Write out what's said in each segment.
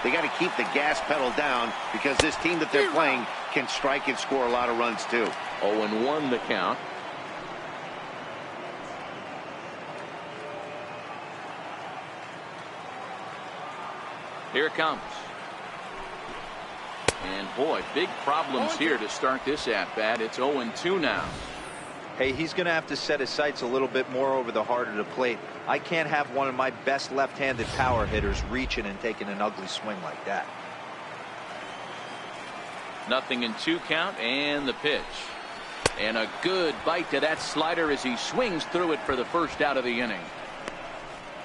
They got to keep the gas pedal down because this team that they're playing can strike and score a lot of runs too. 0-1 the count. Here it comes. And boy, big problems here to start this at-bat. It's 0-2 now. Hey, he's going to have to set his sights a little bit more over the heart of the plate. I can't have one of my best left-handed power hitters reaching and taking an ugly swing like that. 0-2 count, and the pitch. And a good bite to that slider as he swings through it for the first out of the inning.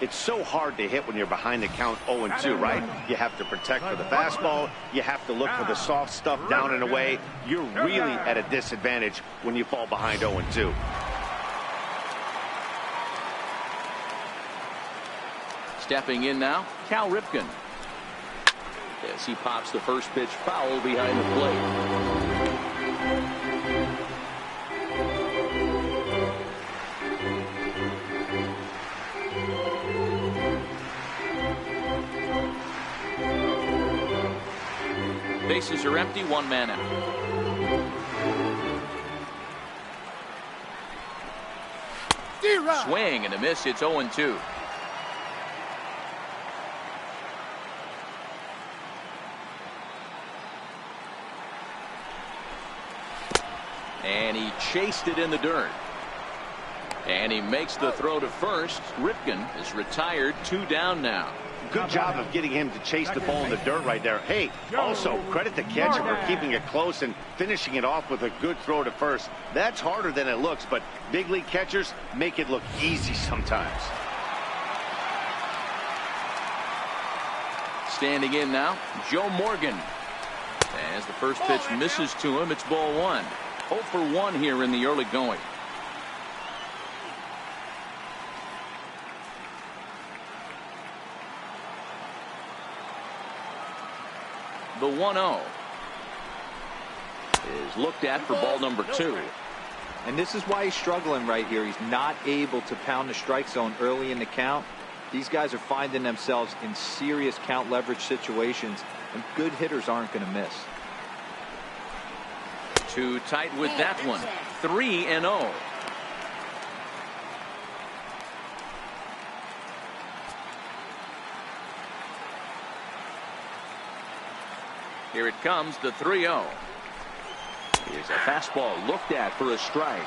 It's so hard to hit when you're behind the count 0-2, right? You have to protect for the fastball. You have to look for the soft stuff down and away. You're really at a disadvantage when you fall behind 0-2. Stepping in now, Cal Ripken. As he pops the first pitch foul behind the plate. Bases are empty, one man out. Swing and a miss. It's 0-2. And he chased it in the dirt. And he makes the throw to first. Ripken is retired, 2 down now. Good job of getting him to chase the ball in the dirt right there. Hey, also credit the catcher for keeping it close and finishing it off with a good throw to first. That's harder than it looks, but big league catchers make it look easy sometimes. Standing in now, Joe Morgan. As the first pitch misses to him, it's ball 1. 0 for 1 here in the early going. The 1-0 is looked at for ball number 2. And this is why he's struggling right here. He's not able to pound the strike zone early in the count. These guys are finding themselves in serious count leverage situations, and good hitters aren't going to miss. Too tight with that one. 3-0. Here it comes, the 3-0. Here's a fastball looked at for a strike.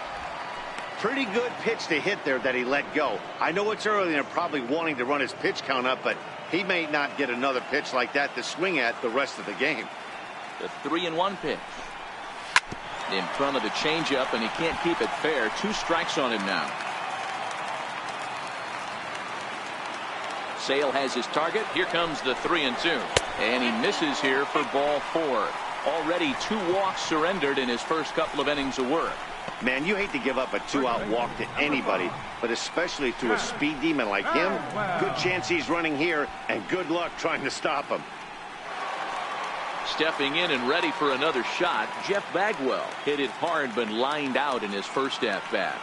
Pretty good pitch to hit there that he let go. I know it's early and they're probably wanting to run his pitch count up, but he may not get another pitch like that to swing at the rest of the game. The 3-1 pitch. In front of the changeup, and he can't keep it fair. 2 strikes on him now. Sale has his target. Here comes the 3-2. And he misses here for ball 4. Already 2 walks surrendered in his first couple of innings of work. Man, you hate to give up a 2-out walk to anybody, but especially to a speed demon like him. Good chance he's running here, and good luck trying to stop him. Stepping in and ready for another shot, Jeff Bagwell hit it hard but lined out in his first at-bat.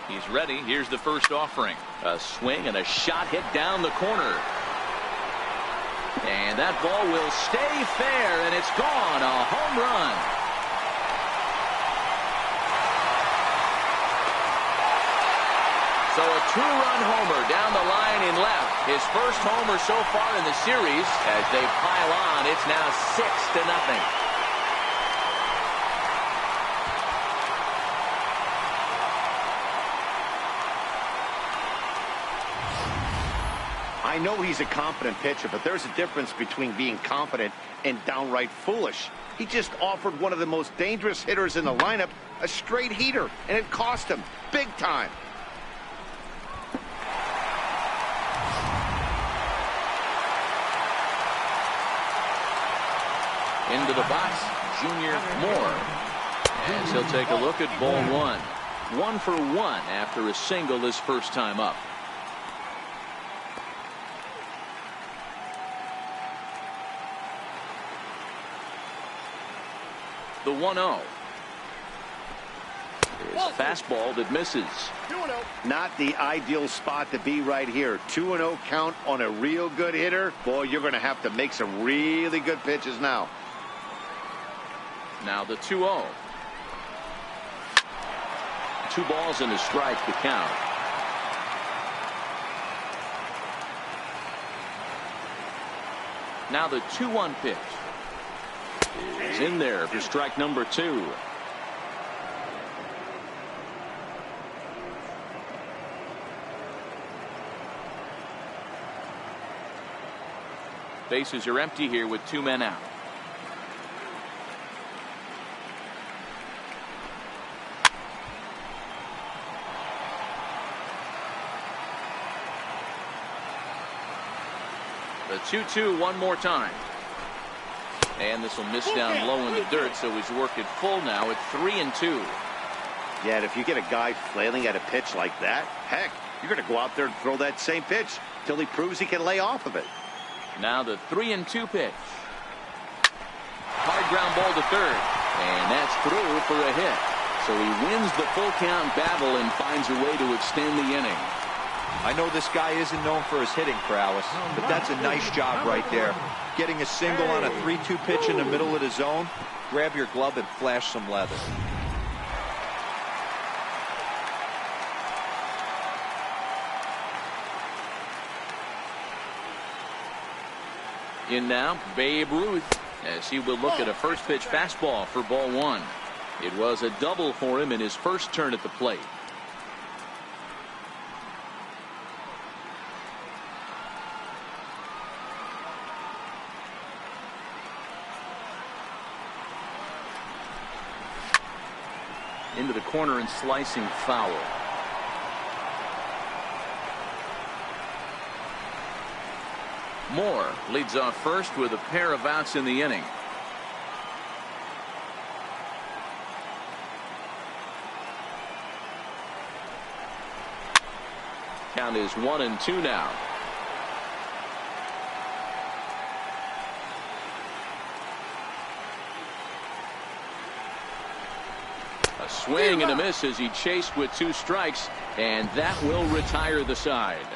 He's ready. Here's the first offering. A swing and a shot hit down the corner. And that ball will stay fair, and it's gone. A home run. So a 2-run homer down the line in left. His first homer so far in the series. As they pile on, it's now 6-0. I know he's a competent pitcher, but there's a difference between being confident and downright foolish. He just offered one of the most dangerous hitters in the lineup a straight heater, and it cost him big time. Into the box, Junior Moore. As he'll take a look at ball 1. 1 for 1 after a single his first time up. The 1-0 fastball that misses. Not the ideal spot to be right here. 2-0 count on a real good hitter. Boy, you're going to have to make some really good pitches now. Now the 2-0. 2 balls and a strike to count. Now the 2-1 pitch is in there for strike number 2. Bases are empty here with 2 men out. The 2-2 one more time. And this will miss down low in the dirt, so he's working full now at 3-2. Yeah, and if you get a guy flailing at a pitch like that, heck, you're going to go out there and throw that same pitch till he proves he can lay off of it. Now the 3-2 pitch. Hard ground ball to third. And that's through for a hit. So he wins the full count battle and finds a way to extend the inning. I know this guy isn't known for his hitting prowess, but that's a nice job right there. Getting a single on a 3-2 pitch in the middle of the zone. Grab your glove and flash some leather. In now, Babe Ruth, as he will look at a first pitch fastball for ball 1. It was a double for him in his first turn at the plate. Into the corner and slicing foul. Moore leads off first with a pair of outs in the inning. Count is 1-2 now. A swing and a miss as he chased with 2 strikes, and that will retire the side.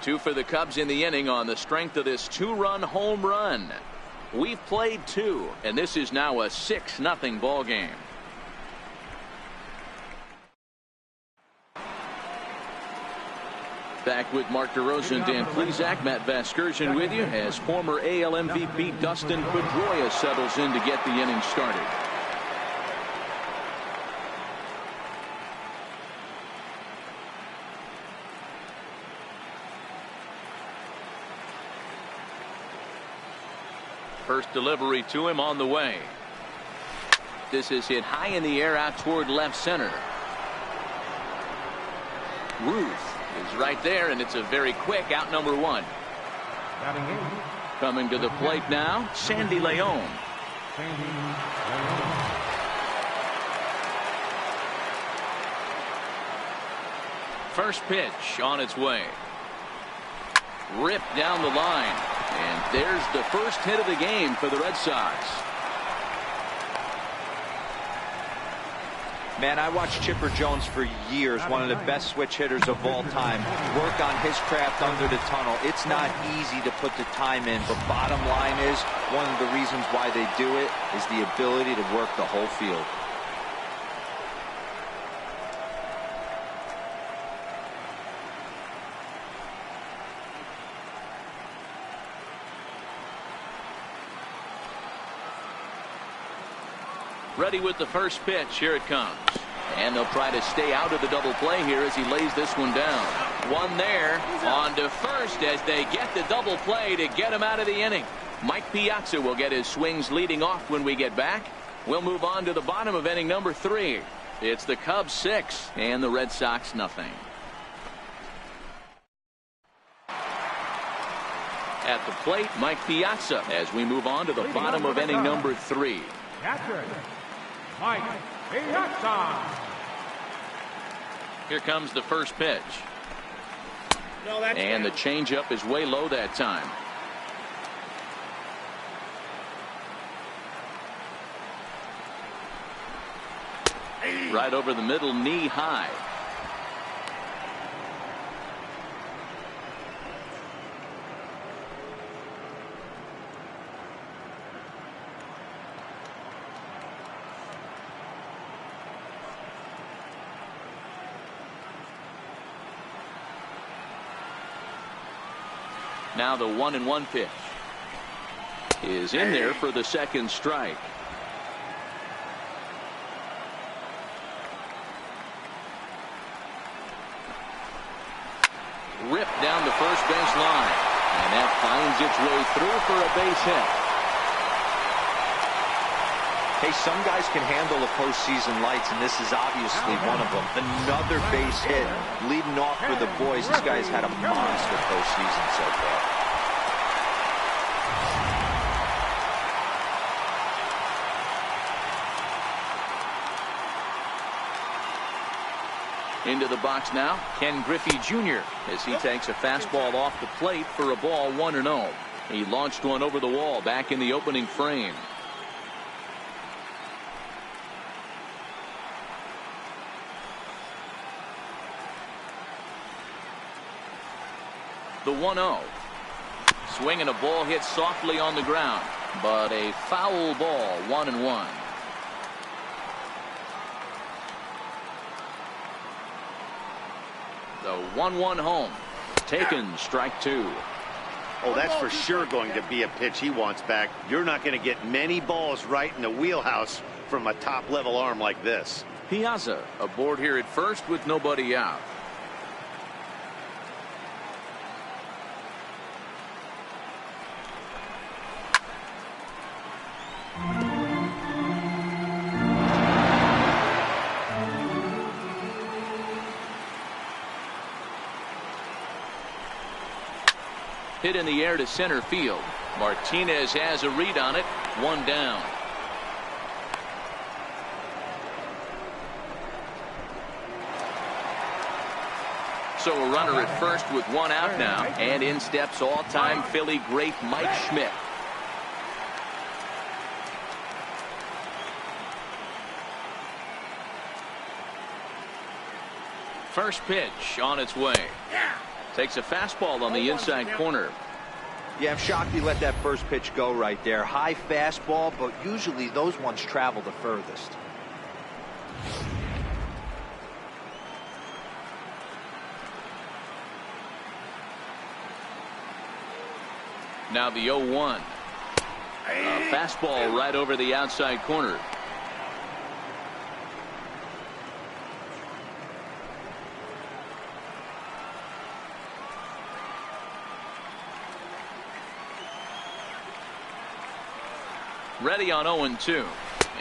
2 for the Cubs in the inning on the strength of this 2-run home run. We've played 2, and this is now a 6-0 ball game. Back with Mark DeRosa and Dan Plesac. Matt Vasgersian with you as former AL MVP Dustin Pedroia settles in to get the inning started. First delivery to him on the way. This is hit high in the air out toward left center. Ruth is right there, and it's a very quick out number 1. Coming to the plate now, Sandy Leon. First pitch on its way. Ripped down the line. And there's the first hit of the game for the Red Sox. Man, I watched Chipper Jones for years, one of the best switch hitters of all time. Work on his craft under the tunnel. It's not easy to put the time in, but bottom line is, one of the reasons why they do it is the ability to work the whole field. Ready with the first pitch. Here it comes. And they'll try to stay out of the double play here as he lays this one down. One there on to first as they get the double play to get him out of the inning. Mike Piazza will get his swings leading off when we get back. We'll move on to the bottom of inning number 3. It's the Cubs 6 and the Red Sox nothing. At the plate, Mike Piazza as we move on to the bottom of inning number 3. Mike Piazza. Here comes the first pitch. And the changeup is way low that time. right over the middle, knee high. Now the 1-1 pitch is in there for the second strike. Ripped down the first base line, and that finds its way through for a base hit. Hey, some guys can handle the postseason lights, and this is obviously one of them. Another base hit leading off for the boys. This guy's had a monster postseason so far. Into the box now, Ken Griffey Jr. as he takes a fastball off the plate for a ball 1-0. He launched one over the wall back in the opening frame. The 1-0. Swinging a ball hit softly on the ground, but a foul ball, 1-1. The 1-1 home. Taken, strike two. Oh, that's for sure going to be a pitch he wants back. You're not going to get many balls right in the wheelhouse from a top-level arm like this. Piazza aboard here at first with nobody out. Hit in the air to center field. Martinez has a read on it. One down. So a runner at first with one out now. And in steps all-time Philly great Mike Schmidt. First pitch on its way. Takes a fastball on the inside corner. Yeah, I'm shocked he let that first pitch go right there. High fastball, but usually those ones travel the furthest. Now the 0-1. A fastball right over the outside corner. Ready on 0-2.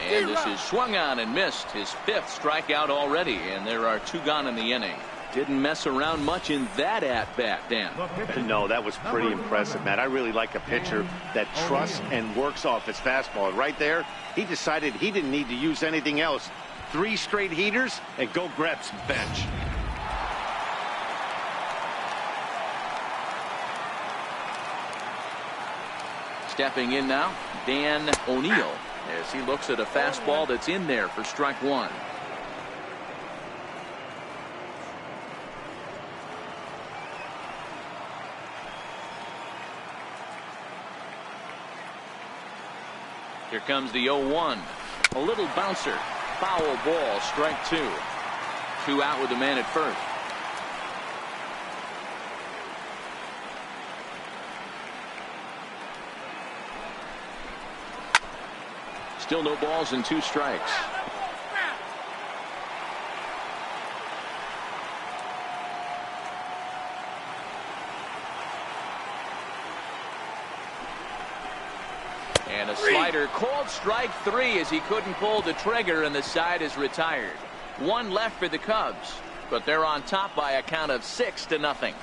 And this is swung on and missed. His fifth strikeout already, and there are two gone in the inning. Didn't mess around much in that at-bat, Dan. No, that was pretty impressive, Matt. I really like a pitcher that trusts and works off his fastball. And right there, he decided he didn't need to use anything else. 3 straight heaters and go grab some bench. Stepping in now, Dan O'Neill, as he looks at a fastball that's in there for strike one. Here comes the 0-1. A little bouncer. Foul ball, strike two. 2 out with the man at first. Still no balls and 2 strikes. And a slider, called strike 3 as he couldn't pull the trigger, and the side is retired. 1 left for the Cubs, but they're on top by a count of 6-0.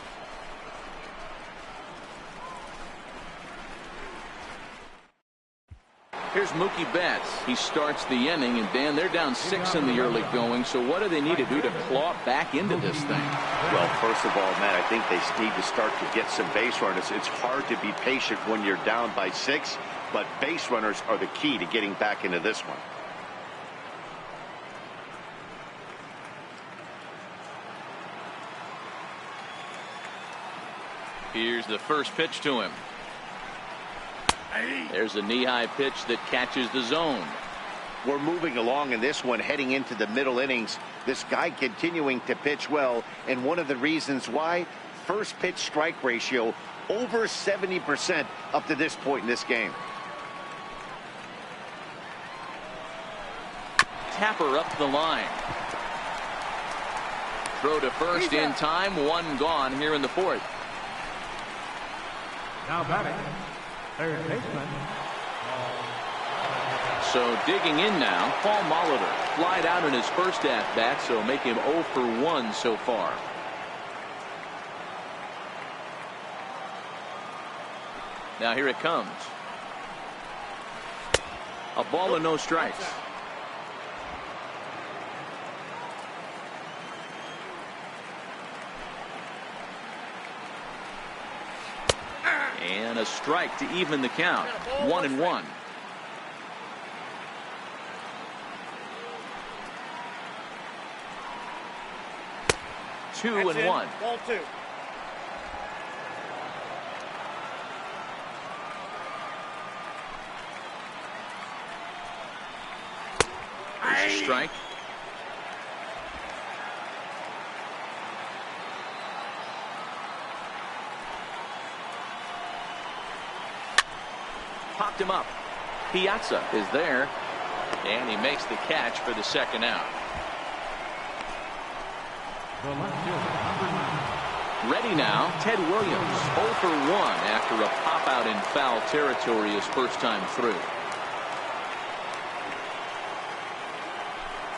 Here's Mookie Betts. He starts the inning, and Dan, they're down 6 in the early going. So what do they need to do to claw back into this thing? Well, first of all, Matt, I think they need to start to get some base runners. It's hard to be patient when you're down by 6, but base runners are the key to getting back into this one. Here's the first pitch to him. There's a knee-high pitch that catches the zone. We're moving along in this one, heading into the middle innings. This guy continuing to pitch well, and one of the reasons why, first pitch strike ratio over 70% up to this point in this game. Tapper up the line. Throw to first in time. One gone here in the fourth. Now batting, third baseman. So digging in now, Paul Molitor. Flied out in his first at-bat, so make him 0 for 1 so far. Now here it comes. A ball and no strikes. And a strike to even the count. 1-1. Two and one. Ball two. There's a strike. Popped him up. Piazza is there, and he makes the catch for the second out. Ready now, Ted Williams, 0 for 1 after a pop out in foul territory his first time through.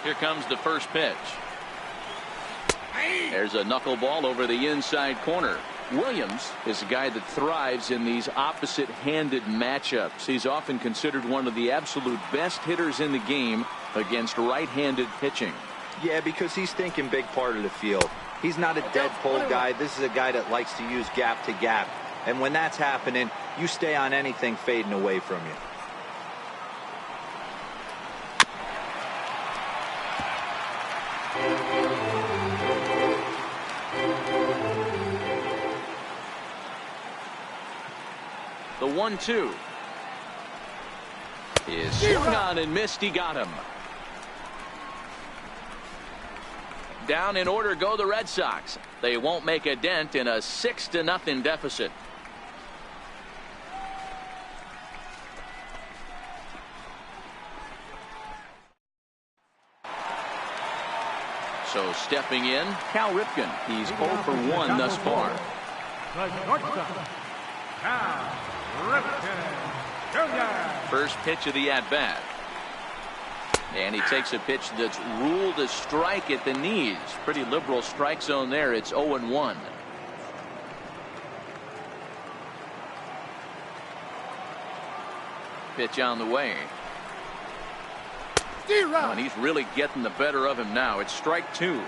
Here comes the first pitch. There's a knuckleball over the inside corner. Williams is a guy that thrives in these opposite-handed matchups. He's often considered one of the absolute best hitters in the game against right-handed pitching. Yeah, because he's thinking big part of the field. He's not a dead pull guy. This is a guy that likes to use gap to gap. And when that's happening, you stay on anything fading away from you. The 1-2 is swung on and missed. He got him. Down in order go the Red Sox. They won't make a dent in a 6-0 deficit. So stepping in, Cal Ripken. He's 0 for 1 thus far. The shortstop, Cal Ripken Jr. First pitch of the at-bat. And he takes a pitch that's ruled a strike at the knees. Pretty liberal strike zone there. It's 0-1. Pitch on the way. And he's really getting the better of him now. It's strike 2.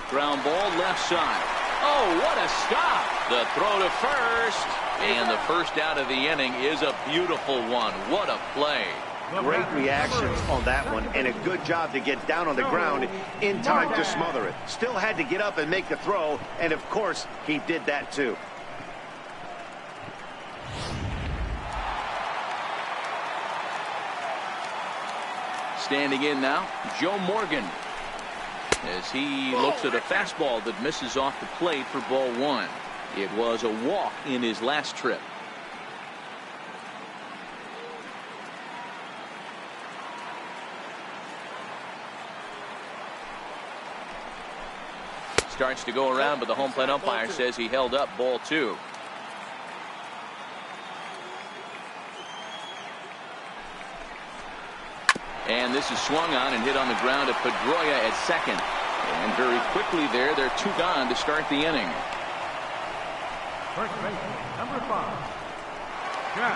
Ground ball left side. Oh, what a stop. The throw to first. And the first out of the inning is a beautiful one. What a play. Great reactions on that one, and a good job to get down on the ground in time to smother it. Still had to get up and make the throw, and of course, he did that too. Standing in now, Joe Morgan, as he looks at a fastball that misses off the plate for ball 1. It was a walk in his last trip. Starts to go around, but the home plate umpire says he held up ball 2. And this is swung on and hit on the ground to Pedroia at second. And very quickly there, they're 2 gone to start the inning. First baseman, number 5, Jeff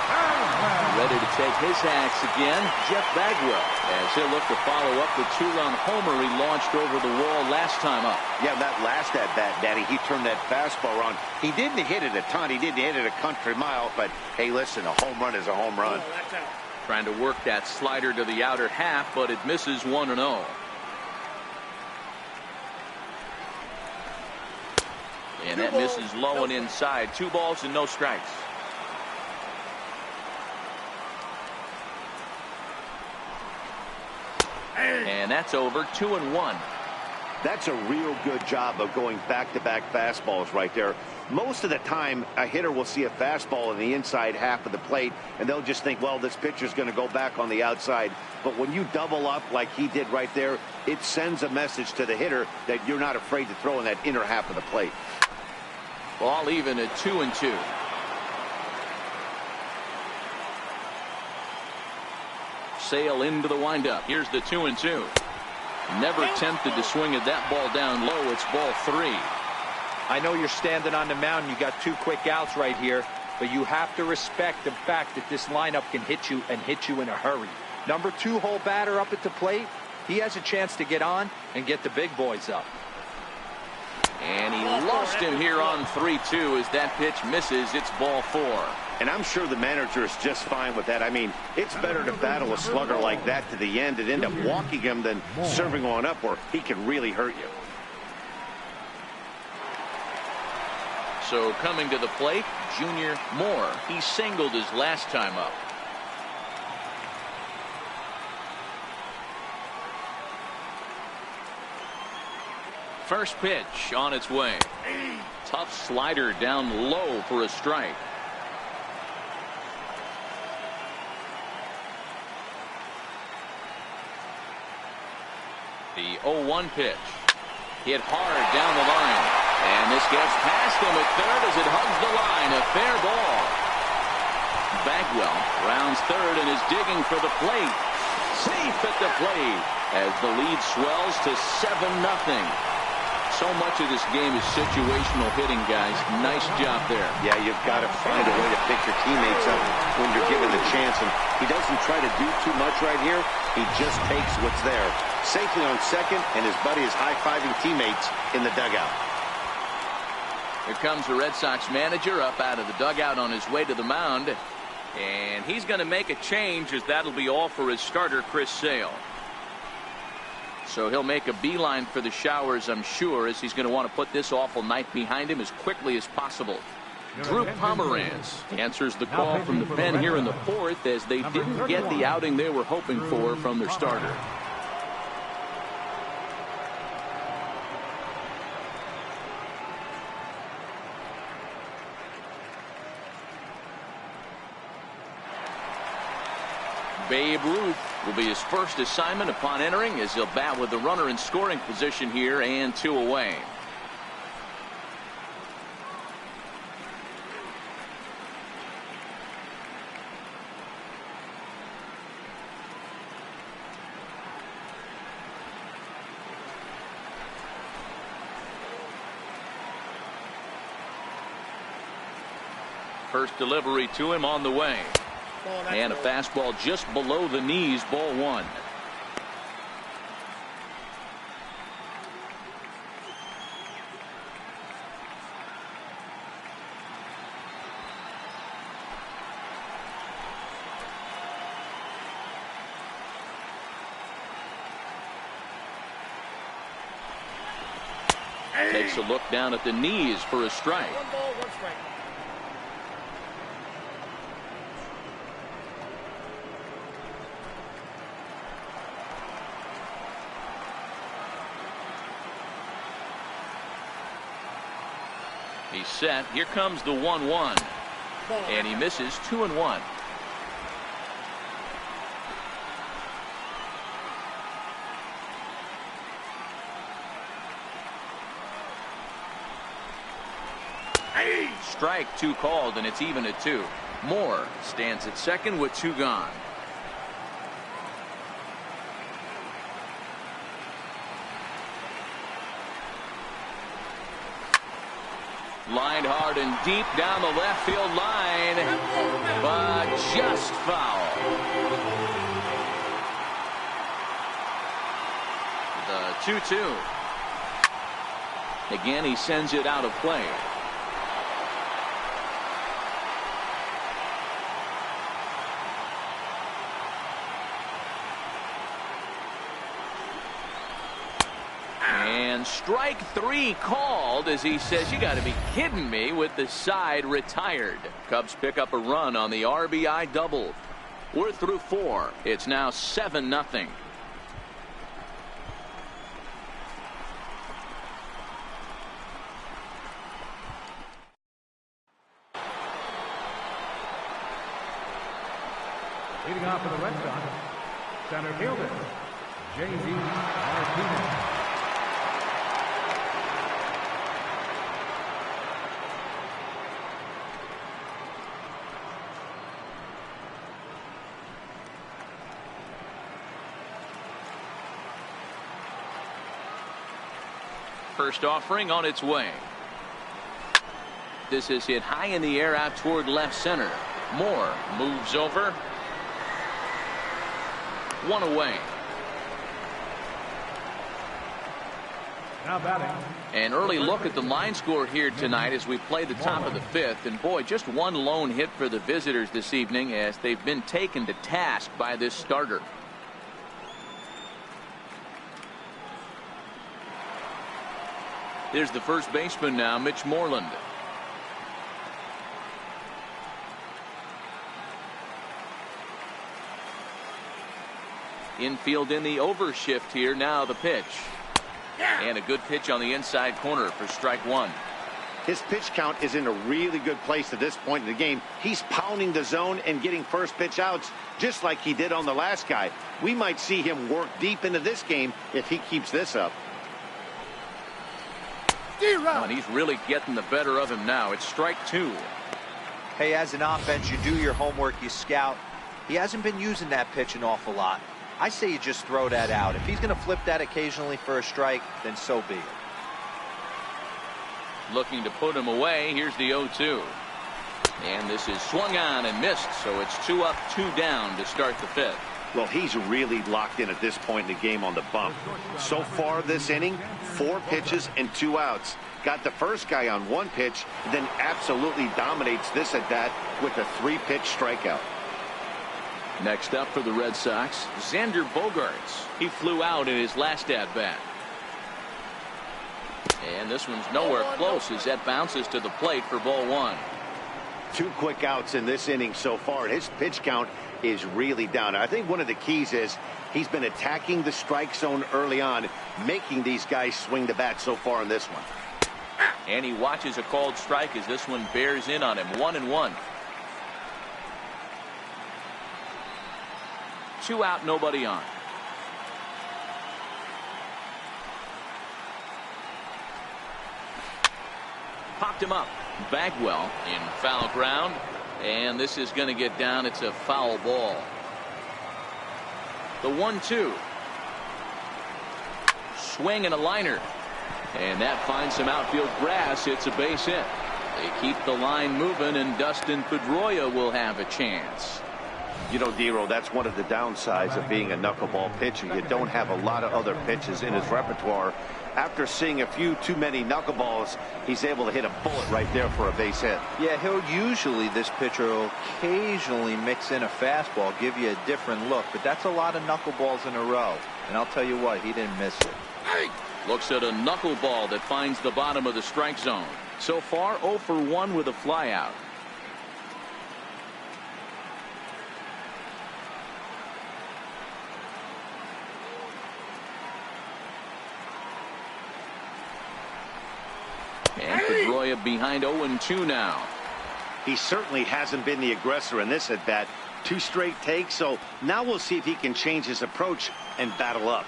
Bagwell. Ready to take his axe again, Jeff Bagwell, as he'll look to follow up the 2-run homer he launched over the wall last time up. Yeah, that last at-bat, Daddy, he turned that fastball around. He didn't hit it a ton. He didn't hit it a country mile, but hey, listen, a home run is a home run. Trying to work that slider to the outer half, but it misses 1-0. And that misses low and inside. 2 balls and no strikes. And that's over. 2-1. That's a real good job of going back-to-back fastballs right there. Most of the time, a hitter will see a fastball in the inside half of the plate, and they'll just think, well, this pitcher's going to go back on the outside. But when you double up like he did right there, it sends a message to the hitter that you're not afraid to throw in that inner half of the plate. Ball even at 2-2. Sale into the windup. Here's the 2-2. Never tempted to swing at that ball down low. It's ball 3. I know you're standing on the mound. You got 2 quick outs right here, but you have to respect the fact that this lineup can hit you and hit you in a hurry. Number 2 hole batter up at the plate. He has a chance to get on and get the big boys up. And he lost him here on 3-2 as that pitch misses. It's ball 4. And I'm sure the manager is just fine with that. I mean, it's better to battle a slugger like that to the end and end up walking him than serving on up where he can really hurt you. So coming to the plate, Junior Moore. He singled his last time up. First pitch on its way. Tough slider down low for a strike. The 0-1 pitch. Hit hard down the line. And this gets past him at third as it hugs the line. A fair ball. Bagwell rounds third and is digging for the plate. Safe at the plate as the lead swells to 7-0. So much of this game is situational hitting, guys. Nice job there. Yeah, you've got to find a way to pick your teammates up when you're given the chance. And he doesn't try to do too much right here. He just takes what's there. Safely on second, and his buddy is high-fiving teammates in the dugout. Here comes the Red Sox manager up out of the dugout on his way to the mound. And he's going to make a change as that'll be all for his starter, Chris Sale. So he'll make a beeline for the showers, I'm sure, as he's going to want to put this awful night behind him as quickly as possible. Drew Pomeranz answers the call from the pen here in the 4th as they didn't get the outing they were hoping for from their starter. Babe Ruth will be his first assignment upon entering as he'll bat with the runner in scoring position here and 2 away. First delivery to him on the way. And a fastball just below the knees, ball 1. Takes a look down at the knees for a strike. 1 ball, 1 strike. He's set. Here comes the 1-1. And he misses. 2-1. Strike 2 called, and it's even at 2. Moore stands at second with 2 gone. Lined hard and deep down the left field line, but just foul. The 2-2. Again, he sends it out of play. And And strike three called as he says, you got to be kidding me, with the side retired. Cubs pick up a run on the RBI double. We're through 4. It's now 7-0. Leading off for the Red Sox, center fielder, J.D. Martinez. First offering on its way. This is hit high in the air out toward left center. Moore moves over. One away. Now batting. An early look at the line score here tonight as we play the top of the 5th. And boy, just one lone hit for the visitors this evening as they've been taken to task by this starter. Here's the first baseman now, Mitch Moreland. Infield in the overshift here. Now the pitch. And a good pitch on the inside corner for strike one. His pitch count is in a really good place at this point in the game. He's pounding the zone and getting first pitch outs just like he did on the last guy. We might see him work deep into this game if he keeps this up. Oh, and he's really getting the better of him now. It's strike two. Hey, as an offense, you do your homework, you scout. He hasn't been using that pitch an awful lot. I say you just throw that out. If he's going to flip that occasionally for a strike, then so be it. Looking to put him away. Here's the 0-2. And this is swung on and missed, so it's 2 up, 2 down to start the 5th. Well, he's really locked in at this point in the game on the bump. So far this inning, 4 pitches and 2 outs. Got the first guy on 1 pitch, then absolutely dominates this at bat with a 3-pitch strikeout. Next up for the Red Sox, Xander Bogaerts. He flew out in his last at-bat. And this one's nowhere close as that bounces to the plate for ball 1. 2 quick outs in this inning so far. His pitch count is really down. I think one of the keys is he's been attacking the strike zone early on, making these guys swing the bat so far in this one. And he watches a called strike as this one bears in on him. 1-1. 2 out, nobody on. Popped him up. Bagwell in foul ground. And this is going to get down. It's a foul ball. The 1-2. Swing and a liner. And that finds some outfield grass. It's a base hit. They keep the line moving, and Dustin Pedroia will have a chance. You know, Dero, that's one of the downsides of being a knuckleball pitcher. You don't have a lot of other pitches in his repertoire. After seeing a few too many knuckleballs, he's able to hit a bullet right there for a base hit. Yeah, this pitcher will occasionally mix in a fastball, give you a different look, but that's a lot of knuckleballs in a row. And I'll tell you what, he didn't miss it. Looks at a knuckleball that finds the bottom of the strike zone. So far, 0 for 1 with a flyout. And Pedroia behind 0-2 now. He certainly hasn't been the aggressor in this at bat. 2 straight takes, so now we'll see if he can change his approach and battle up.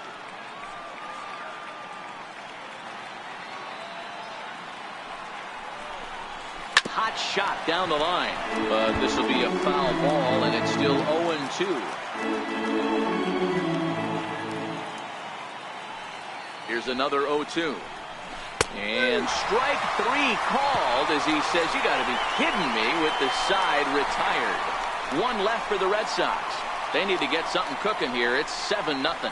Hot shot down the line. But this will be a foul ball, and it's still 0-2. Here's another 0-2. And strike 3 called as he says, you got to be kidding me, with the side retired. 1 left for the Red Sox. They need to get something cooking here. It's 7-0.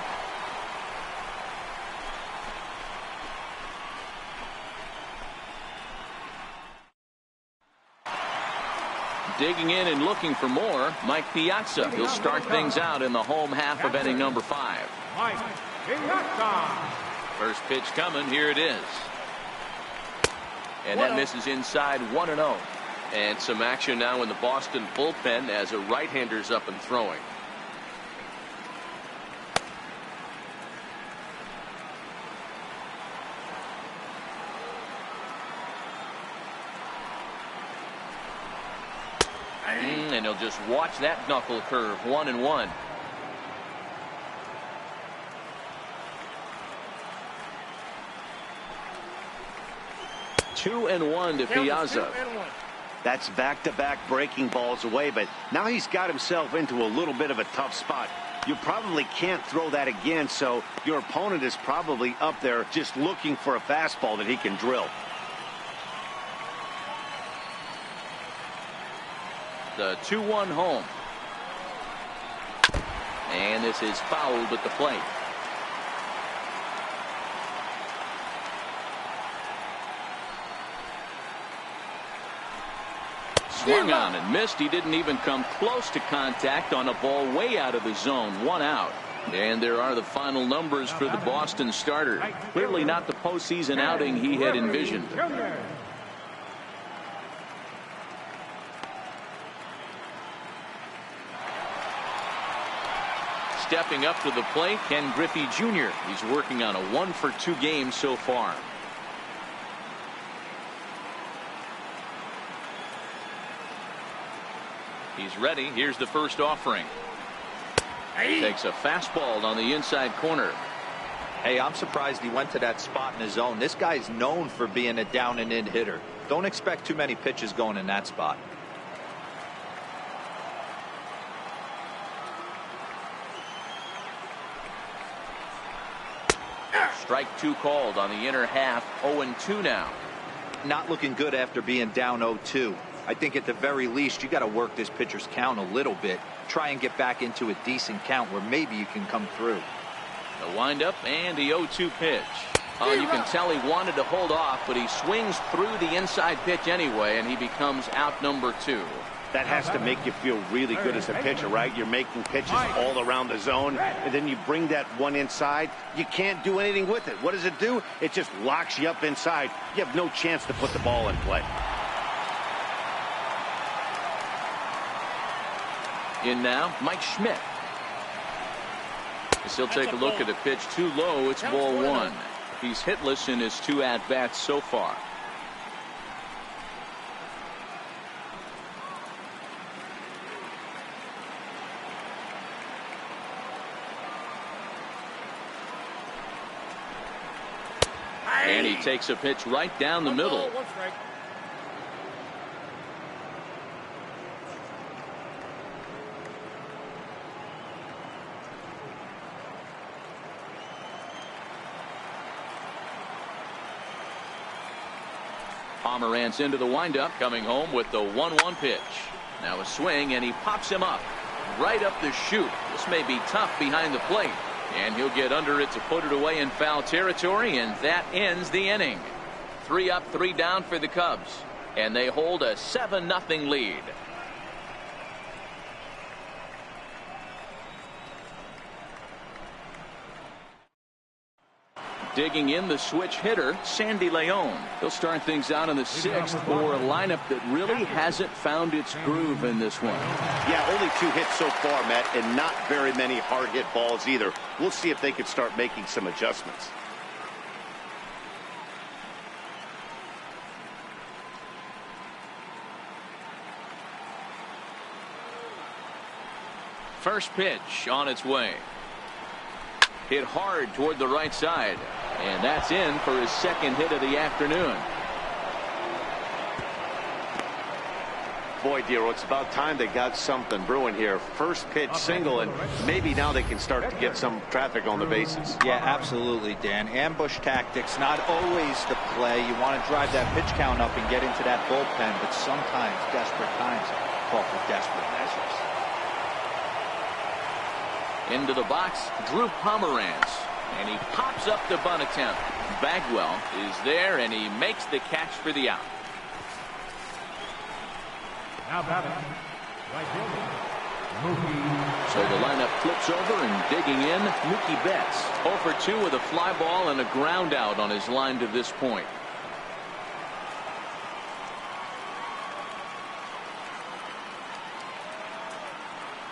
Digging in and looking for more, Mike Piazza. He'll start things out in the home half of inning number 5. Mike Piazza. First pitch coming. Here it is. And that misses inside 1-0. And some action now in the Boston bullpen as a right-hander's up and throwing. And he'll just watch that knuckle curve. 1-1. Two and one to Piazza. That's back-to-back breaking balls away, but now he's got himself into a little bit of a tough spot. You probably can't throw that again, so your opponent is probably up there just looking for a fastball that he can drill. The 2-1 home. And this is fouled at the plate. Swung on and missed. He didn't even come close to contact on a ball way out of the zone. 1 out. And there are the final numbers for the Boston starter. Clearly not the postseason outing he had envisioned. Stepping up to the plate, Ken Griffey Jr. He's working on a 1-for-2 game so far. He's ready. Here's the first offering. Takes a fastball on the inside corner. Hey, I'm surprised he went to that spot in his zone. This guy's known for being a down and in hitter. Don't expect too many pitches going in that spot. Strike 2 called on the inner half. 0-2 now. Not looking good after being down 0-2. I think at the very least you got to work this pitcher's count a little bit. Try and get back into a decent count where maybe you can come through. The windup and the 0-2 pitch. Oh, you can tell he wanted to hold off, but he swings through the inside pitch anyway, and he becomes out number 2. That has to make you feel really good as a pitcher, right? You're making pitches all around the zone, and then you bring that one inside. You can't do anything with it. What does it do? It just locks you up inside. You have no chance to put the ball in play. In now, Mike Schmidt. As he'll take a look at the pitch too low. It's ball 1. He's hitless in his 2 at-bats so far. And he takes a pitch right down the middle. Pomeranz into the windup, coming home with the 1-1 pitch. Now a swing, and he pops him up right up the chute. This may be tough behind the plate, and he'll get under it to put it away in foul territory, and that ends the inning. 3 up, 3 down for the Cubs, and they hold a 7-0 lead. Digging in, the switch hitter, Sandy Leon. He'll start things out in the 6th for a lineup that really hasn't found its groove in this one. Yeah, only 2 hits so far, Matt, and not very many hard hit balls either. We'll see if they can start making some adjustments. First pitch on its way. Hit hard toward the right side. And that's in for his 2nd hit of the afternoon. Boy, Dero, it's about time they got something brewing here. First pitch single, and maybe now they can start to get some traffic on the bases. Yeah, absolutely, Dan. Ambush tactics, not always the play. You want to drive that pitch count up and get into that bullpen, but sometimes desperate times call for desperate measures. Into the box, Drew Pomeranz. And he pops up the bunt attempt. Bagwell is there, and he makes the catch for the out. Now batting, right fielder, So the lineup flips over and digging in, Mookie Betts. 0 for 2 with a fly ball and a ground out on his line to this point.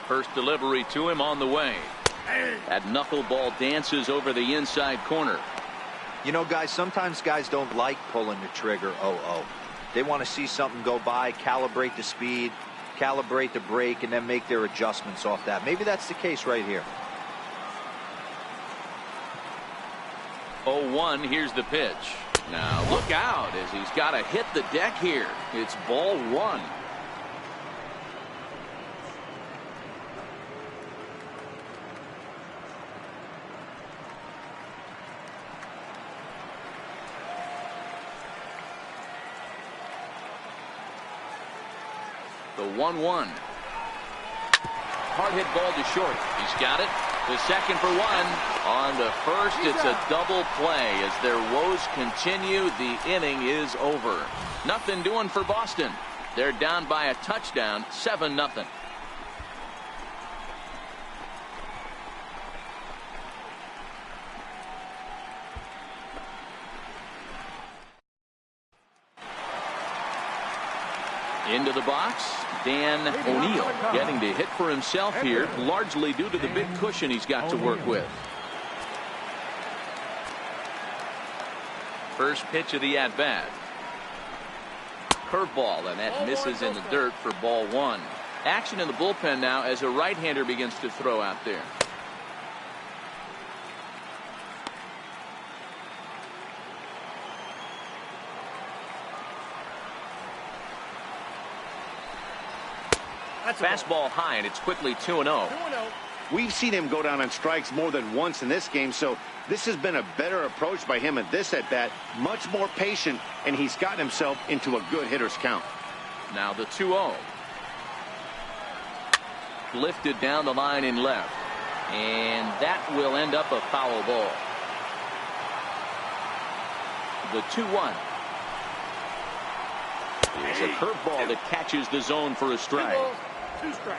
First delivery to him on the way. That knuckleball dances over the inside corner. You know, guys, sometimes guys don't like pulling the trigger 0-0. They want to see something go by, calibrate the speed, calibrate the brake, and then make their adjustments off that. Maybe that's the case right here. 0-1, here's the pitch. Now look out as he's got to hit the deck here. It's ball 1. The 1-1. Hard hit ball to short. He's got it. The second for 1. On to first, it's a double play. As their woes continue, the inning is over. Nothing doing for Boston. They're down by a touchdown, 7-0. Into the box, Dan O'Neill getting to hit for himself here, largely due to the big cushion he's got to work with. First pitch of the at-bat. Curveball, and that misses in the dirt for ball 1. Action in the bullpen now as a right-hander begins to throw out there. Fastball high, and it's quickly 2-0. We've seen him go down on strikes more than once in this game, so this has been a better approach by him at this at-bat. Much more patient, and he's gotten himself into a good hitter's count. Now the 2-0. Lifted down the line in left. And that will end up a foul ball. The 2-1. It's a curveball that catches the zone for a strike. 2 strikes.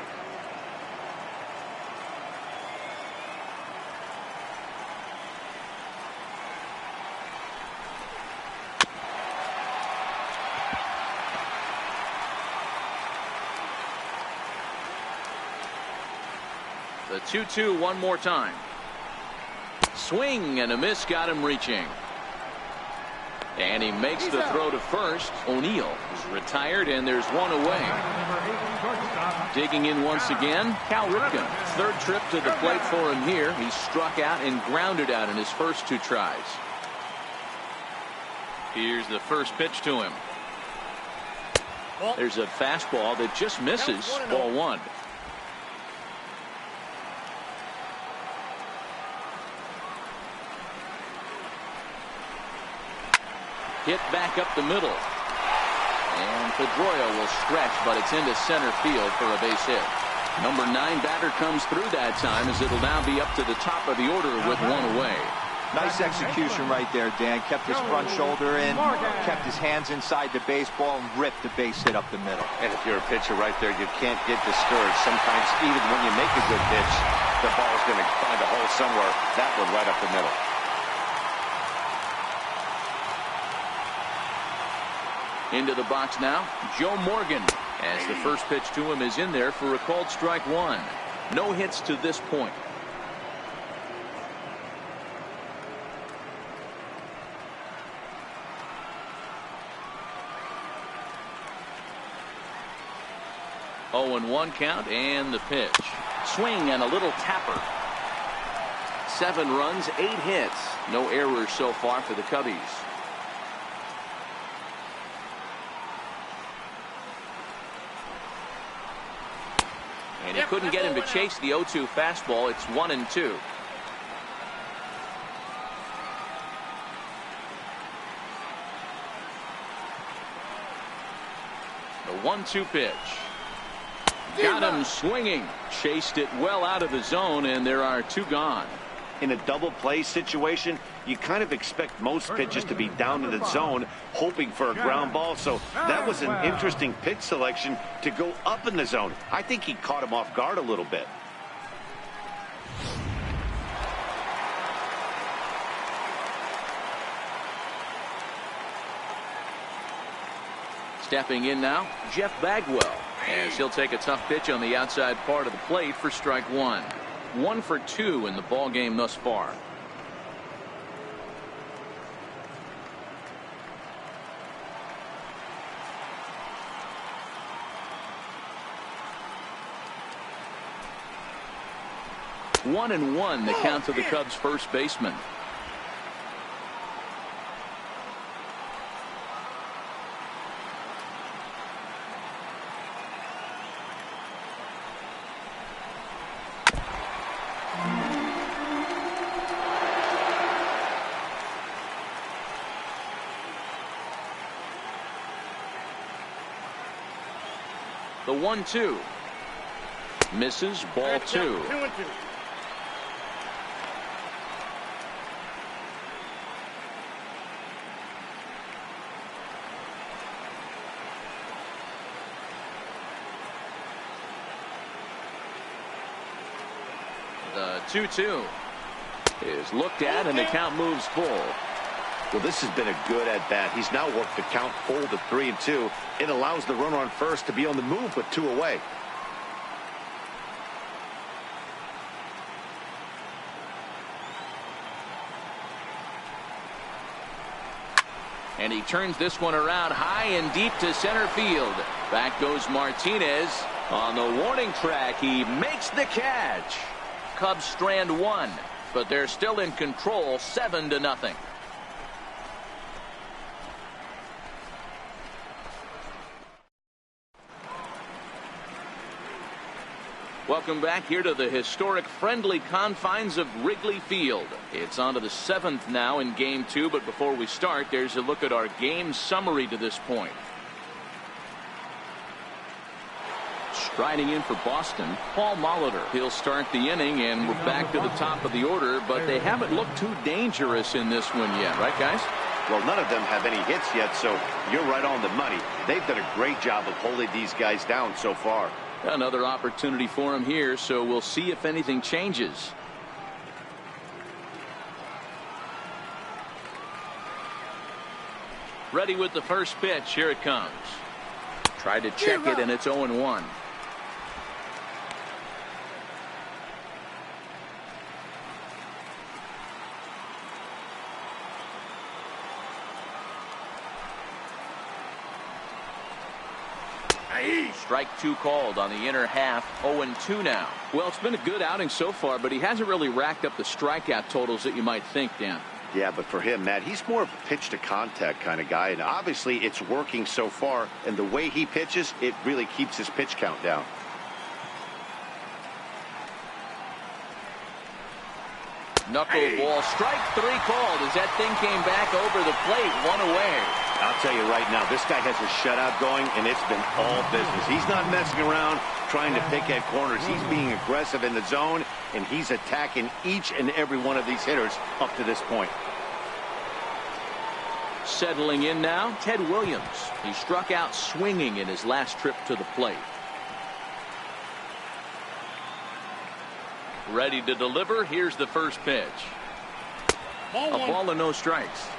The 2-2 one more time. Swing and a miss got him reaching. And he makes the throw to first. O'Neill is retired, and there's one away. Digging in once again, Cal Ripken. Third trip to the plate for him here. He struck out and grounded out in his first 2 tries. Here's the first pitch to him. There's a fastball that just misses. Ball 1. Hit back up the middle. And Pedroia will stretch, but it's into center field for a base hit. Number 9 batter comes through that time, as it'll now be up to the top of the order with 1 away. Nice execution right there, Dan. Kept his front shoulder in, kept his hands inside the baseball, and ripped the base hit up the middle. And if you're a pitcher right there, you can't get discouraged. Sometimes even when you make a good pitch, the ball's going to find a hole somewhere. That one right up the middle. Into the box now, Joe Morgan, as the first pitch to him is in there for a called strike 1. No hits to this point. Oh, and 1 count, and the pitch. Swing and a little tapper. 7 runs, 8 hits. No errors so far for the Cubbies. And he couldn't get him to chase the 0-2 fastball. It's 1-2. The 1-2 pitch. Got him swinging. Chased it well out of the zone, and there are 2 gone. In a double play situation, you kind of expect most pitches to be down in the zone, hoping for a ground ball. So that was an interesting pitch selection to go up in the zone. I think he caught him off guard a little bit. Stepping in now, Jeff Bagwell, as he'll take a tough pitch on the outside part of the plate for strike one. 1 for 2 in the ball game thus far. One and one, the count to the Cubs' first baseman. The 1-2 misses, ball 2. 2-2. The 2-2 is looked at, and the count moves full. Well, this has been a good at-bat. He's now worked the count full to 3-2. It allows the runner on first to be on the move with 2 away. And he turns this one around high and deep to center field. Back goes Martinez. On the warning track, he makes the catch. Cubs strand 1, but they're still in control, 7-0. Welcome back here to the historic friendly confines of Wrigley Field. It's on to the 7th now in Game 2, but before we start, there's a look at our game summary to this point. Striding in for Boston, Paul Molitor. He'll start the inning, and we're back to the top of the order, but they haven't looked too dangerous in this one yet, right, guys? Well, none of them have any hits yet, so you're right on the money. They've done a great job of holding these guys down so far. Another opportunity for him here, so we'll see if anything changes. Ready with the first pitch. Here it comes. Tried to check it, and it's 0-1. Strike 2 called on the inner half. 0-2 now. Well, it's been a good outing so far, but he hasn't really racked up the strikeout totals that you might think, Dan. Yeah, but for him, Matt, he's more of a pitch to contact kind of guy, and obviously it's working so far, and the way he pitches, it really keeps his pitch count down. Knuckleball, strike 3 called as that thing came back over the plate, 1 away. I'll tell you right now, this guy has a shutout going, and it's been all business. He's not messing around trying to pick at corners. He's being aggressive in the zone, and he's attacking each and every one of these hitters up to this point. Settling in now, Ted Williams. He struck out swinging in his last trip to the plate. Ready to deliver. Here's the first pitch. A ball and no strikes.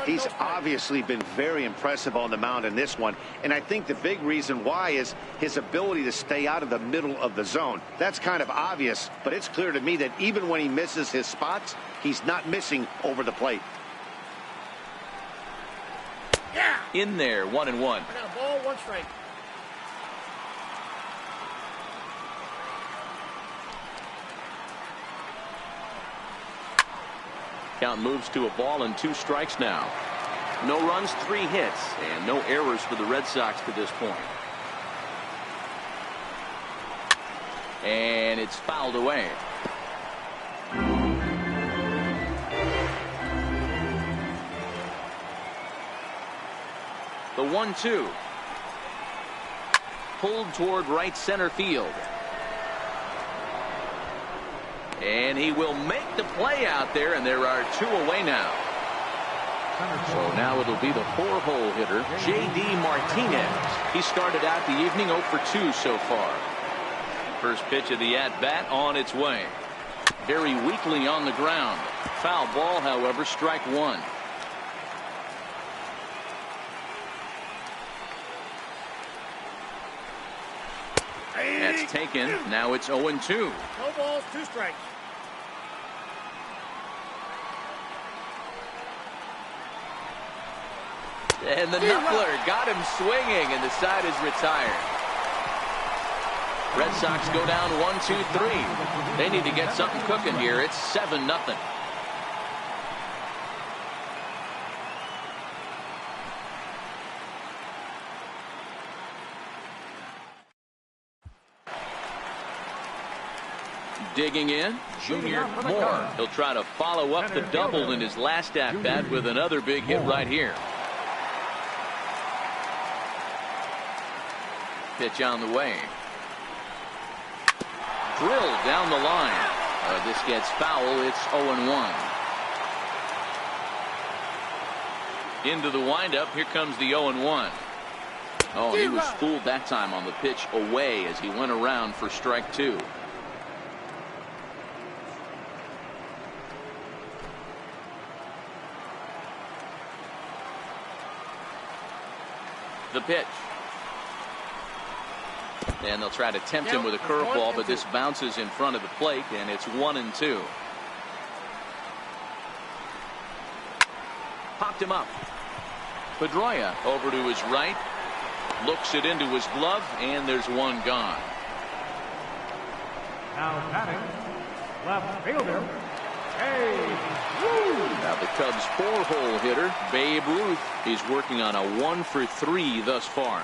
He's obviously been very impressive on the mound in this one, and I think the big reason why is his ability to stay out of the middle of the zone. That's kind of obvious, but it's clear to me that even when he misses his spots, he's not missing over the plate. Yeah. In there, 1-1. I got a ball, 1 strike. Count moves to a ball and 2 strikes now. No runs, 3 hits, and no errors for the Red Sox to this point. And it's fouled away. The 1-2. Pulled toward right center field. And he will make the play out there, and there are 2 away now. So now it'll be the 4-hole hitter, J.D. Martinez. He started out the evening 0 for 2 so far. First pitch of the at-bat on its way. Very weakly on the ground. Foul ball, however, strike 1. That's taken. Now it's 0-2. No balls, 2 strikes. And the knuckler got him swinging, and the side is retired. Red Sox go down 1-2-3. They need to get something cooking here. It's 7-0. Digging in, Junior Moore. He'll try to follow up the double in his last at-bat with another big hit right here. Pitch on the way. Drilled down the line. This gets foul. It's 0-1. Into the windup. Here comes the 0-1. Oh, he was fooled that time on the pitch away as he went around for strike 2. The pitch. And they'll try to tempt him with a curveball, but this bounces in front of the plate, and it's 1-2. Popped him up. Pedroia over to his right. Looks it into his glove, and there's 1 gone. Now batting, left fielder, Babe Ruth. Now the Cubs' 4-hole hitter, Babe Ruth. He's working on a 1 for 3 thus far.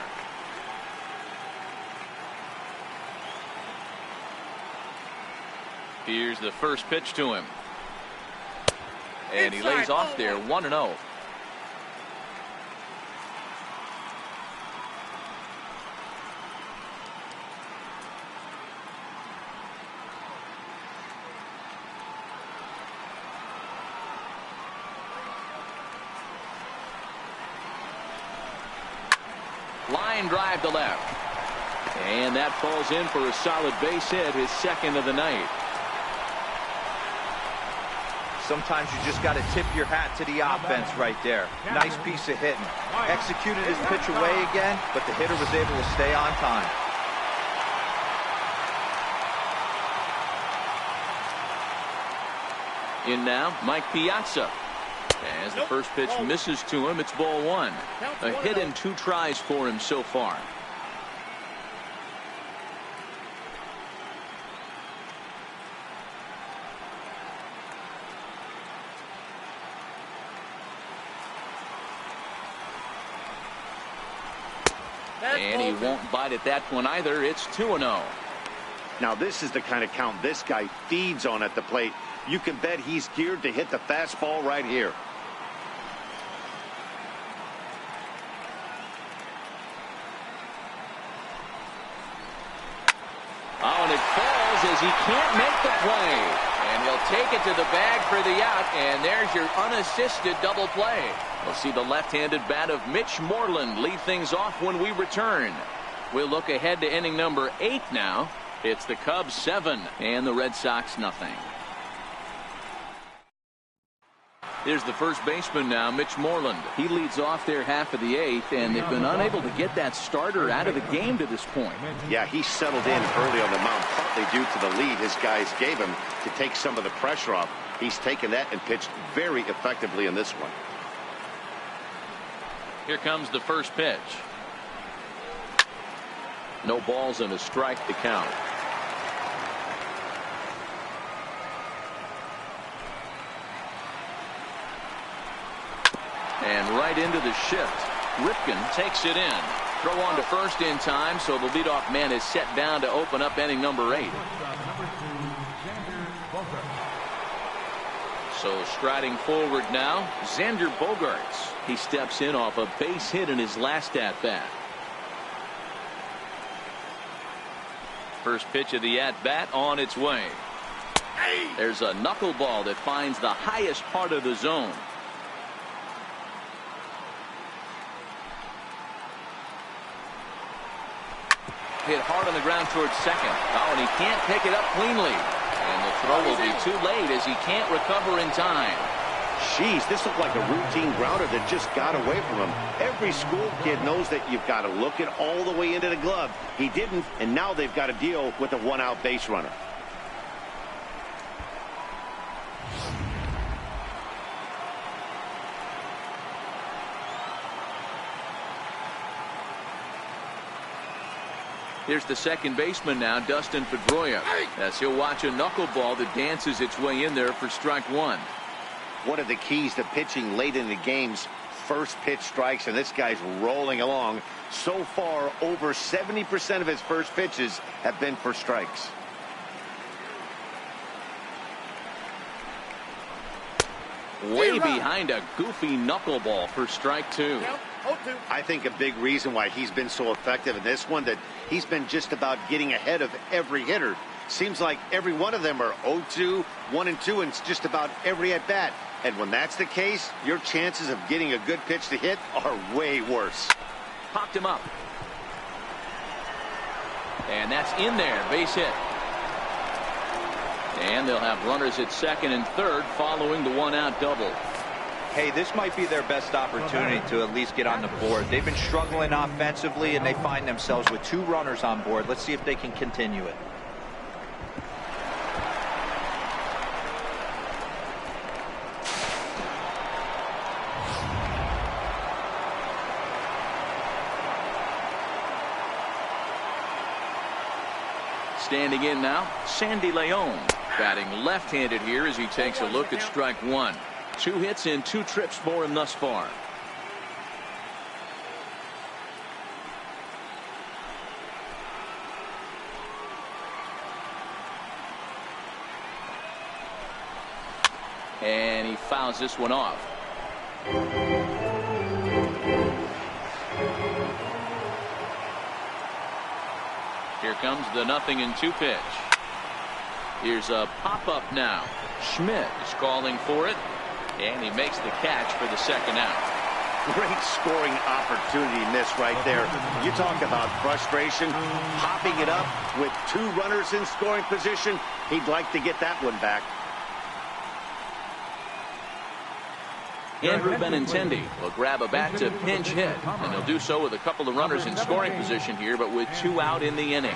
Here's the first pitch to him. And he lays off there, 1-0. Line drive to left. And that falls in for a solid base hit, his 2nd of the night. Sometimes you just got to tip your hat to the offense right there. Nice piece of hitting. Executed his pitch away again, but the hitter was able to stay on time. In now, Mike Piazza. As the first pitch misses to him, it's ball 1. A hit and 2 tries for him so far. And he won't bite at that one either. It's 2-0. Now this is the kind of count this guy feeds on at the plate. You can bet he's geared to hit the fastball right here. Oh, and it falls as he can't make the play. And he'll take it to the bag for the out. And there's your unassisted double play. We'll see the left-handed bat of Mitch Moreland lead things off when we return. We'll look ahead to inning number 8 now. It's the Cubs 7 and the Red Sox nothing. Here's the first baseman now, Mitch Moreland. He leads off their half of the 8th, and they've been unable to get that starter out of the game to this point. Yeah, he settled in early on the mound, partly due to the lead his guys gave him to take some of the pressure off. He's taken that and pitched very effectively in this one. Here comes the first pitch. No balls and a strike to count. And right into the shift. Ripken takes it in. Throw on to first in time, so the leadoff man is set down to open up inning number 8. So striding forward now, Xander Bogaerts. He steps in off a base hit in his last at-bat. First pitch of the at-bat on its way. There's a knuckleball that finds the highest part of the zone. Hit hard on the ground towards second. Oh, and he can't pick it up cleanly. And the throw will be too late as he can't recover in time. Jeez, this looked like a routine grounder that just got away from him. Every school kid knows that you've got to look it all the way into the glove. He didn't, and now they've got to deal with a one-out base runner. Here's the second baseman now, Dustin Pedroia, as he'll watch a knuckleball that dances its way in there for strike one. One of the keys to pitching late in the game's first pitch strikes, and this guy's rolling along. So far, over 70% of his first pitches have been for strikes. Way behind a goofy knuckleball for strike two. I think a big reason why he's been so effective in this one, that he's been just about getting ahead of every hitter. Seems like every one of them are 0-2, 1-2, and just about every at bat. And when that's the case, your chances of getting a good pitch to hit are way worse. Popped him up. And that's in there, base hit. And they'll have runners at second and third following the one-out double. Hey, this might be their best opportunity to at least get on the board. They've been struggling offensively, and they find themselves with 2 runners on board. Let's see if they can continue it. Standing in now, Sandy Leon, batting left-handed here as he takes a look at strike one. 2 hits and 2 trips for him thus far. And he fouls this one off. Here comes the 0-2 pitch. Here's a pop-up now. Schmidt is calling for it, and he makes the catch for the second out. Great scoring opportunity missed right there. You talk about frustration, popping it up with 2 runners in scoring position. He'd like to get that one back. Andrew Benintendi will grab a bat to pinch hit, and he'll do so with a couple of runners in scoring position here, but with 2 out in the inning.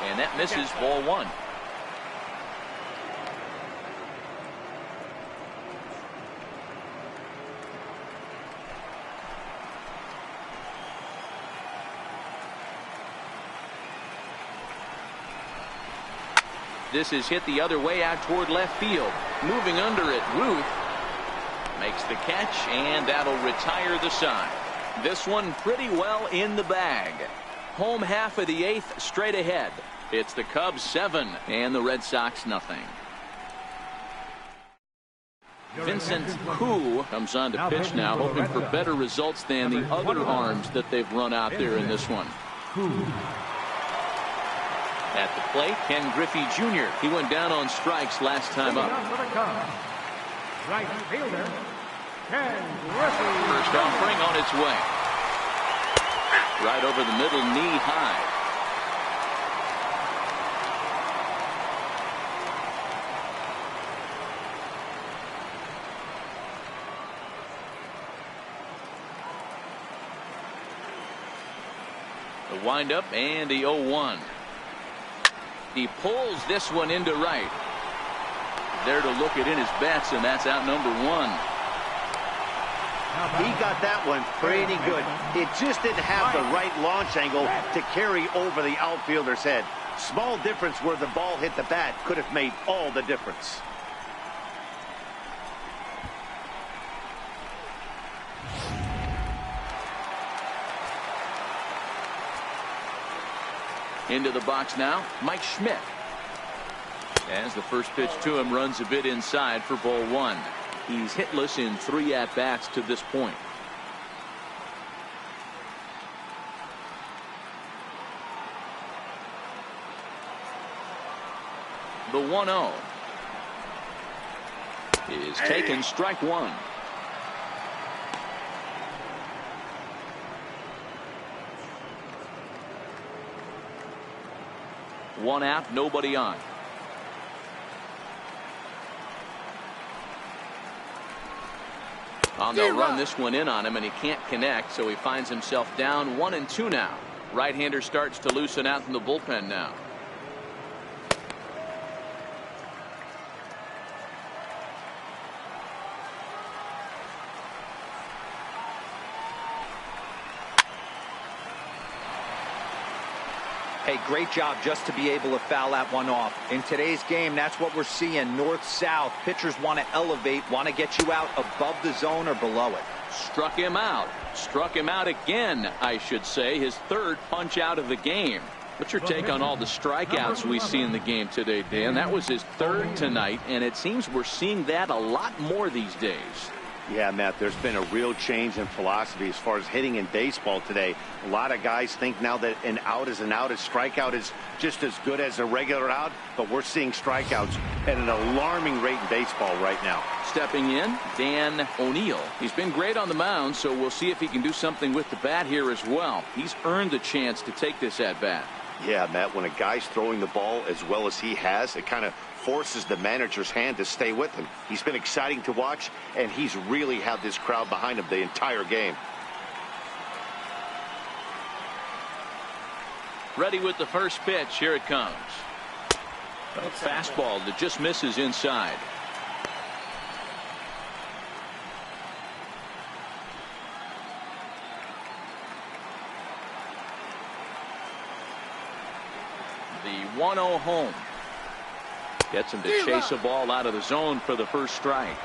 And that misses, ball 1. This is hit the other way out toward left field. Moving under it, Ruth makes the catch, and that'll retire the side. This one pretty well in the bag. Home half of the 8th straight ahead. It's the Cubs 7 and the Red Sox nothing. Vincent Koo comes on to pitch now, hoping for better results than the other arms that they've run out there in this one. At the plate, Ken Griffey Jr. He went down on strikes last time up. Right fielder, Ken Griffey. First offering on its way. Right over the middle, knee high. The windup and the 0-1. He pulls this one into right. There to look it in his bets, and that's out number 1. He got that one pretty good. It just didn't have the right launch angle to carry over the outfielder's head. Small difference where the ball hit the bat could have made all the difference. Into the box now, Mike Schmidt. As the first pitch to him runs a bit inside for ball 1. He's hitless in 3 at-bats to this point. The 1-0 is taken, strike one. One out, nobody on. They'll run this one in on him, and he can't connect, so he finds himself down 1-2 now. Right-hander starts to loosen out in the bullpen now. Hey, great job just to be able to foul that one off. In today's game, that's what we're seeing. North-south. Pitchers want to elevate, want to get you out above the zone or below it. Struck him out. Struck him out again, I should say. His 3rd punch out of the game. What's your take on all the strikeouts we see in the game today, Dan? That was his 3rd tonight, and it seems we're seeing that a lot more these days. Yeah, Matt, there's been a real change in philosophy as far as hitting in baseball today. A lot of guys think now that an out is an out. A strikeout is just as good as a regular out, but we're seeing strikeouts at an alarming rate in baseball right now. Stepping in, Dan O'Neill. He's been great on the mound, so we'll see if he can do something with the bat here as well. He's earned the chance to take this at bat. Yeah, Matt, when a guy's throwing the ball as well as he has, it kind of forces the manager's hand to stay with him. He's been exciting to watch, and he's really had this crowd behind him the entire game. Ready with the first pitch. Here it comes. A fastball that just misses inside. The 1-0 home. Gets him to chase a ball out of the zone for the first strike.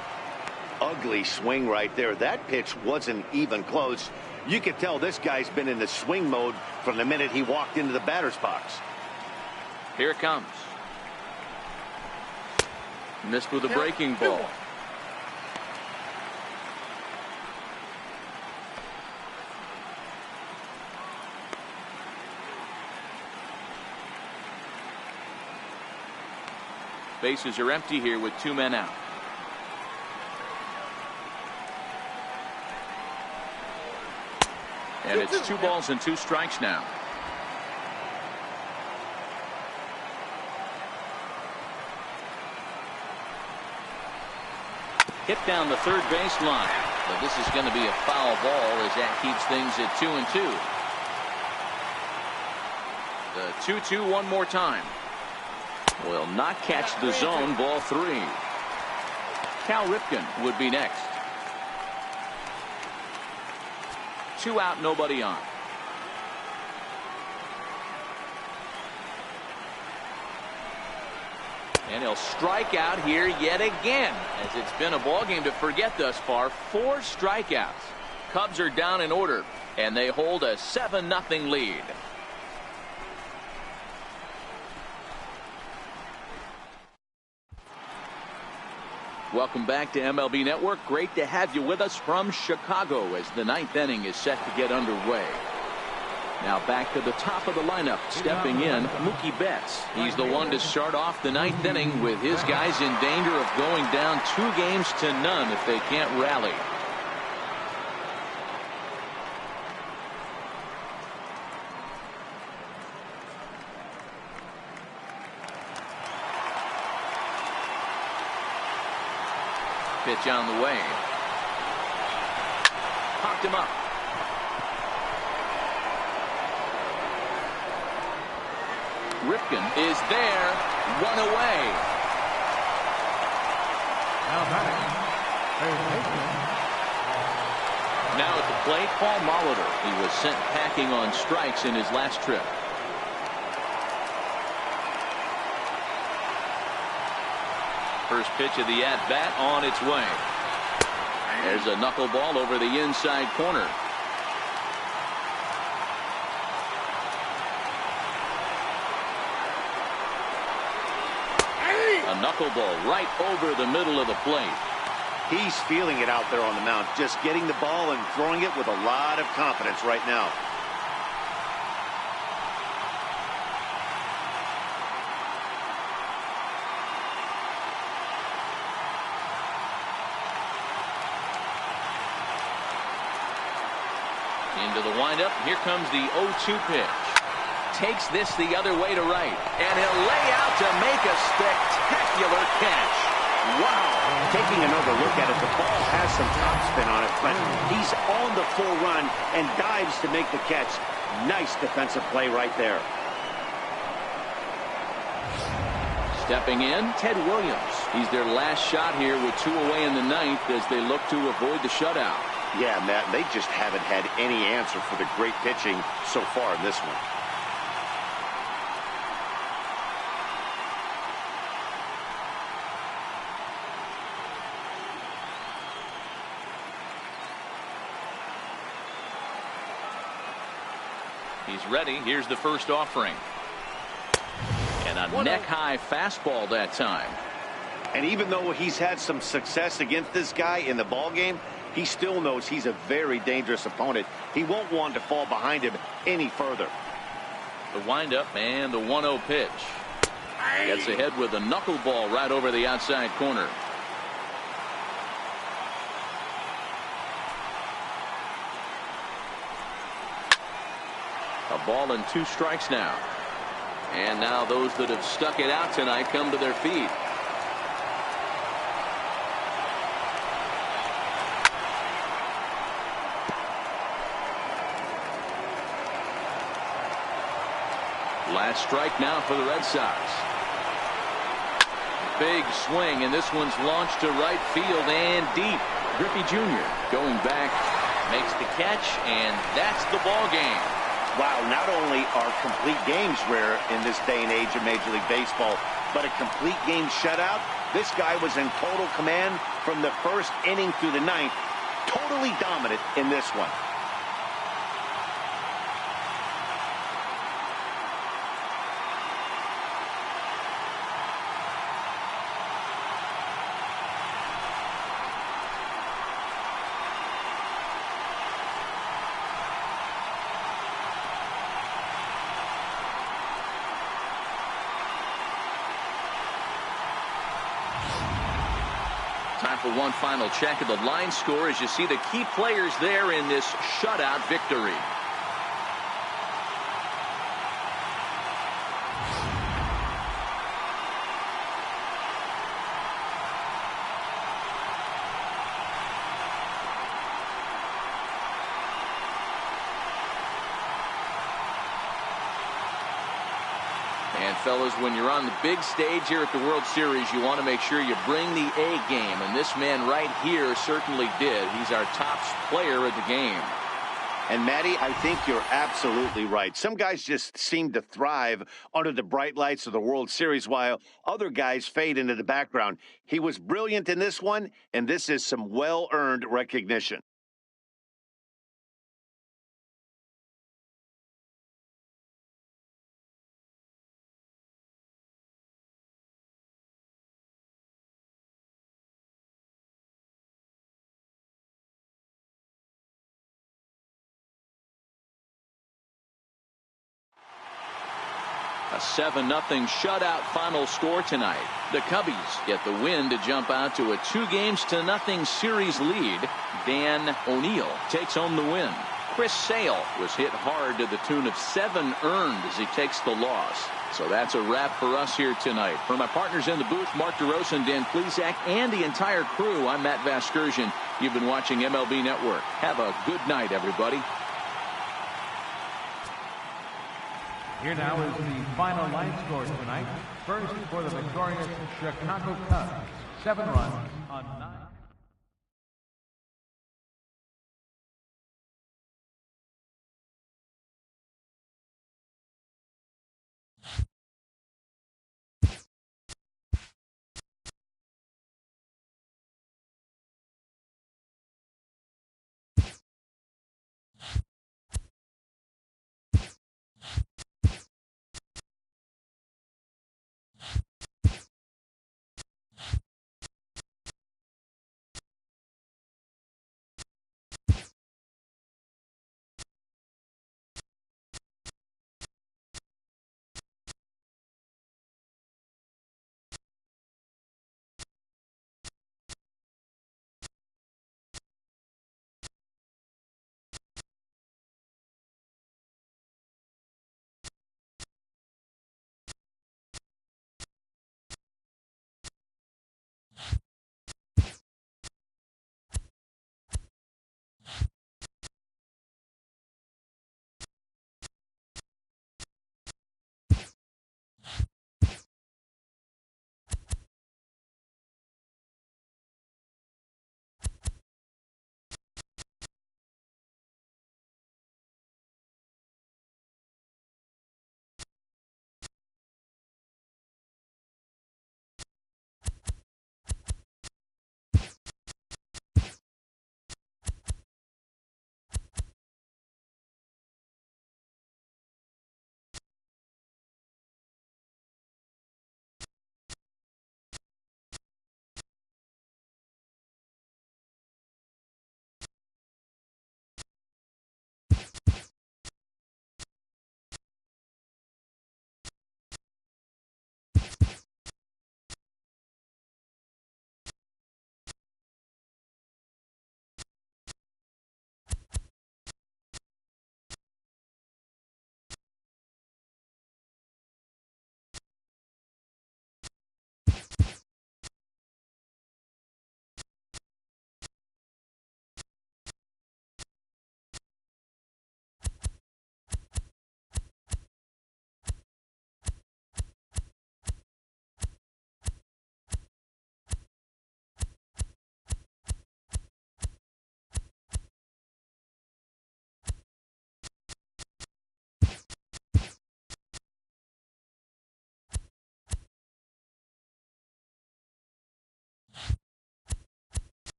Ugly swing right there. That pitch wasn't even close. You could tell this guy's been in the swing mode from the minute he walked into the batter's box. Here it comes. Missed with a breaking ball. Bases are empty here with 2 men out. And it's 2 balls and 2 strikes now. Hit down the third baseline. But this is going to be a foul ball as that keeps things at 2-2. The 2-2 one more time. Will not catch the zone. Ball 3. Cal Ripken would be next. 2 out, nobody on. And he'll strike out here yet again, as it's been a ball game to forget thus far. 4 strikeouts. Cubs are down in order, and they hold a 7-0 lead. Welcome back to MLB Network. Great to have you with us from Chicago as the 9th inning is set to get underway. Now back to the top of the lineup, stepping in, Mookie Betts. He's the one to start off the 9th inning with his guys in danger of going down 2-0 if they can't rally. Pitch on the way. Popped him up. Ripken is there. One away. Now at the plate, Paul Molitor. He was sent packing on strikes in his last trip. First pitch of the at-bat on its way. There's a knuckleball over the inside corner. A knuckleball right over the middle of the plate. He's feeling it out there on the mound, just getting the ball and throwing it with a lot of confidence right now. Into the windup. Here comes the 0-2 pitch. Takes this the other way to right. And he'll lay out to make a spectacular catch. Wow. Taking another look at it, the ball has some topspin on it, but he's on the full run and dives to make the catch. Nice defensive play right there. Stepping in, Ted Williams. He's their last shot here with 2 away in the ninth as they look to avoid the shutout. Yeah, Matt, they just haven't had any answer for the great pitching so far in this one. He's ready. Here's the first offering. And a neck-high fastball that time. And even though he's had some success against this guy in the ballgame, he still knows he's a very dangerous opponent. He won't want to fall behind him any further. The windup and the 1-0 pitch. Gets ahead with a knuckleball right over the outside corner. A ball and 2 strikes now. And now those that have stuck it out tonight come to their feet. Last strike now for the Red Sox. Big swing, and this one's launched to right field and deep. Griffey Jr. going back, makes the catch, and that's the ball game. Wow, not only are complete games rare in this day and age of Major League Baseball, but a complete game shutout. This guy was in total command from the first inning through the ninth. Totally dominant in this one. Time for one final check of the line score as you see the key players there in this shutout victory. And fellas, when you're on the big stage here at the World Series, you want to make sure you bring the A game. And this man right here certainly did. He's our top player of the game. And Matty, I think you're absolutely right. Some guys just seem to thrive under the bright lights of the World Series while other guys fade into the background. He was brilliant in this one, and this is some well-earned recognition. A 7-0 shutout final score tonight. The Cubbies get the win to jump out to a 2-0 series lead. Dan O'Neill takes home the win. Chris Sale was hit hard to the tune of 7 earned as he takes the loss. So that's a wrap for us here tonight. For my partners in the booth, Mark DeRosa, Dan Plesac, and the entire crew, I'm Matt Vasgersian. You've been watching MLB Network. Have a good night, everybody. Here now is the final line score tonight. First for the victorious Chicago Cubs, 7 runs on 9.